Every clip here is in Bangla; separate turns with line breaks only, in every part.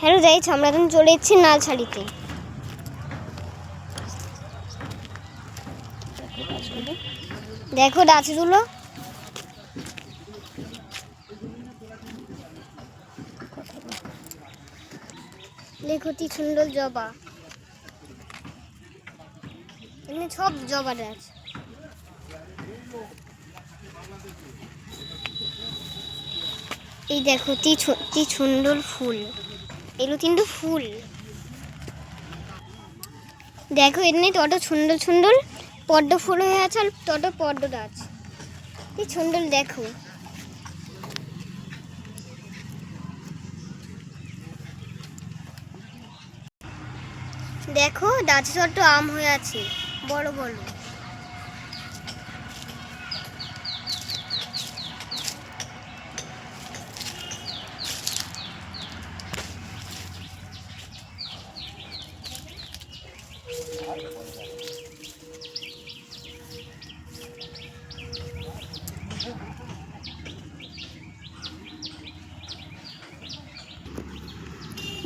হ্যালো গাইস, আমরা এখন চলে এসেছি নালছাড়িতে। দেখো গাছগুলো, দেখো কি সুন্দর জবা। এমনি সব জবা গাছ। এই দেখো কি সুন্দর ফুল, এগুলো কিন্তু ফুল। দেখো এমনি তত সুন্দর সুন্দর পদ্ম ফুল হয়ে আছে, আর তত পদ্ম গাছ কি সুন্দর। দেখো দেখো গাছে ছোট্ট আম হয়ে আছে, বড় বড়।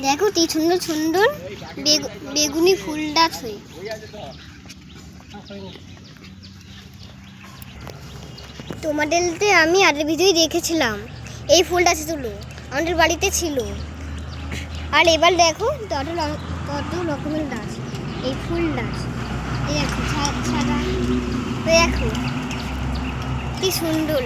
দেখো কি সুন্দর সুন্দর বেগুনি ফুল গাছ হয়ে। তোমাদেরকে আমি আগের ভিডিওই দেখেছিলাম, এই ফুল গাছ তুলো আমাদের বাড়িতে ছিল। আর এবার দেখো কত রকমের গাছ, এই ফুল গাছ। এই দেখো সাদা, দেখো কি সুন্দর।